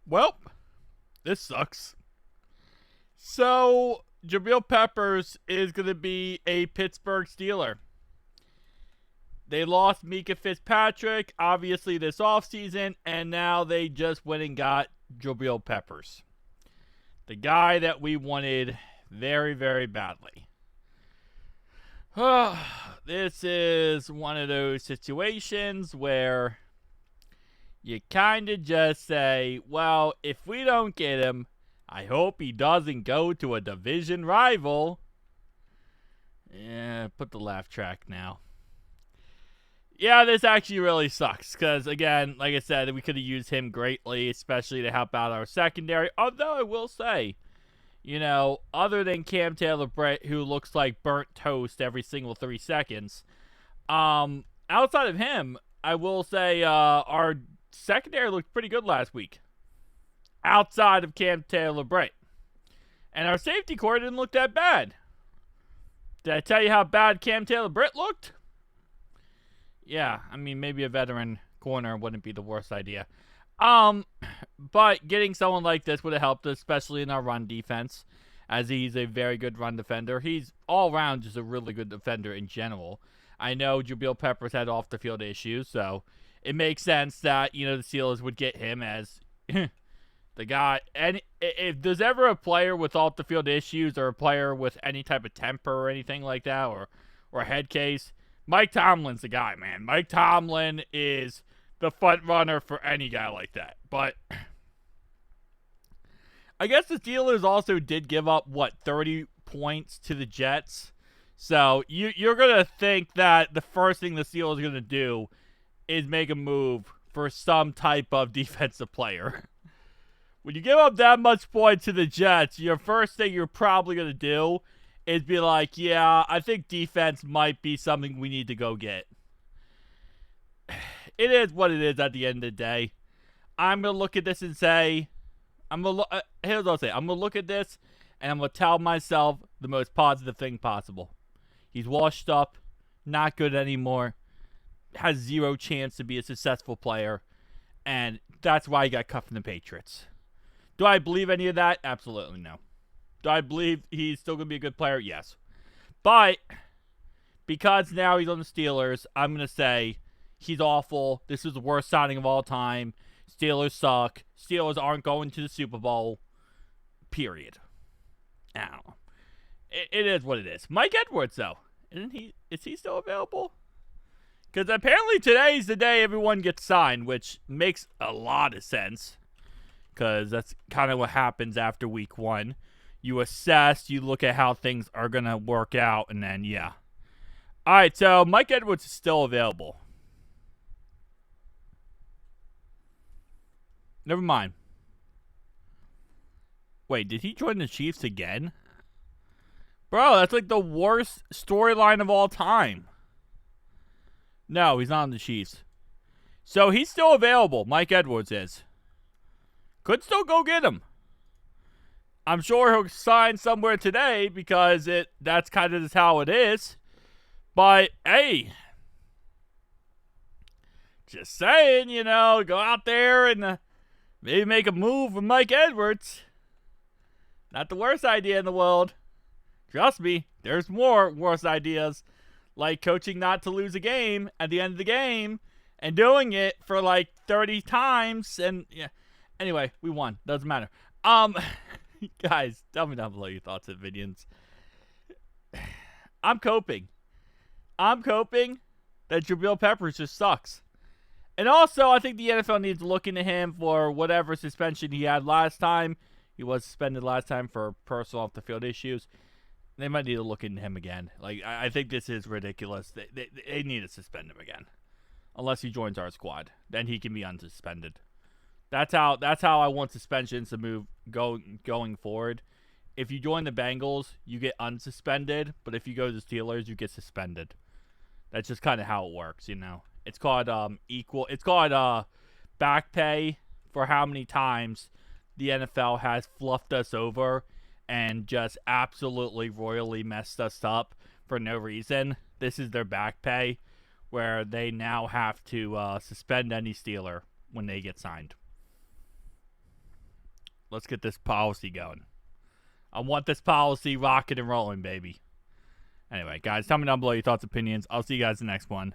Well, this sucks. So, Jabrill Peppers is going to be a Pittsburgh Steeler. They lost Mika Fitzpatrick, obviously, this offseason, and now they just went and got Jabrill Peppers. The guy that we wanted very, very badly. This is one of those situations where you kind of just say, well, if we don't get him, I hope he doesn't go to a division rival. Yeah, put the laugh track now. Yeah, this actually really sucks because, again, like I said, we could have used him greatly, especially to help out our secondary. Although I will say, other than Cam Taylor-Britt, who looks like burnt toast every single 3 seconds, outside of him, I will say our secondary looked pretty good last week. Outside of Cam Taylor-Britt. And our safety core didn't look that bad. Did I tell you how bad Cam Taylor-Britt looked? Yeah, I mean, maybe a veteran corner wouldn't be the worst idea. But getting someone like this would have helped, especially in our run defense, as he's a very good run defender. He's all around just a really good defender in general. I know Jabrill Peppers had off-the-field issues, so it makes sense that, the Steelers would get him as the guy. And if there's ever a player with off-the-field issues or a player with any type of temper or anything like that or a head case, Mike Tomlin's the guy, man. Mike Tomlin is the front runner for any guy like that. But I guess the Steelers also did give up, 30 points to the Jets. So you're going to think that the first thing the Steelers are going to do is make a move for some type of defensive player. When you give up that much points to the Jets, your first thing you're probably going to do is be like, yeah, I think defense might be something we need to go get. It is what it is at the end of the day. I'm going to look at this and say, here's what I'll say. I'm going to look at this and I'm going to tell myself the most positive thing possible. He's washed up, not good anymore, has zero chance to be a successful player, and that's why he got cut from the Patriots. Do I believe any of that? Absolutely no. Do I believe he's still going to be a good player? Yes. But because now he's on the Steelers, I'm going to say he's awful. This is the worst signing of all time. Steelers suck. Steelers aren't going to the Super Bowl. Period. I don't know. It is what it is. Mike Edwards, though. Is he still available? Because apparently today's the day everyone gets signed, which makes a lot of sense. Because that's kind of what happens after week 1. You assess, you look at how things are going to work out, and then, yeah. All right, so Mike Edwards is still available. Never mind. Wait, did he join the Chiefs again? Bro, that's like the worst storyline of all time. No, he's not on the Chiefs. So he's still available, Mike Edwards is. Could still go get him. I'm sure he'll sign somewhere today because that's kind of just how it is. But, hey, just saying, go out there and maybe make a move with Mike Edwards. Not the worst idea in the world. Trust me, there's more worse ideas, like coaching not to lose a game at the end of the game and doing it for like 30 times. And, yeah. Anyway, we won. Doesn't matter. Guys, tell me down below your thoughts and opinions. I'm coping that Jabrill Peppers just sucks. And also, I think the NFL needs to look into him for whatever suspension he had last time. He was suspended last time for personal off-the-field issues. They might need to look into him again. Like, I think this is ridiculous. They need to suspend him again. Unless he joins our squad. Then he can be unsuspended. That's how I want suspensions to move going forward. If you join the Bengals, you get unsuspended, but if you go to the Steelers, you get suspended. That's just kind of how it works, It's called It's called back pay for how many times the NFL has fluffed us over and just absolutely royally messed us up for no reason. This is their back pay, where they now have to suspend any Steeler when they get signed. Let's get this policy going. I want this policy rocking and rolling, baby. Anyway, guys, tell me down below your thoughts, opinions. I'll see you guys in the next one.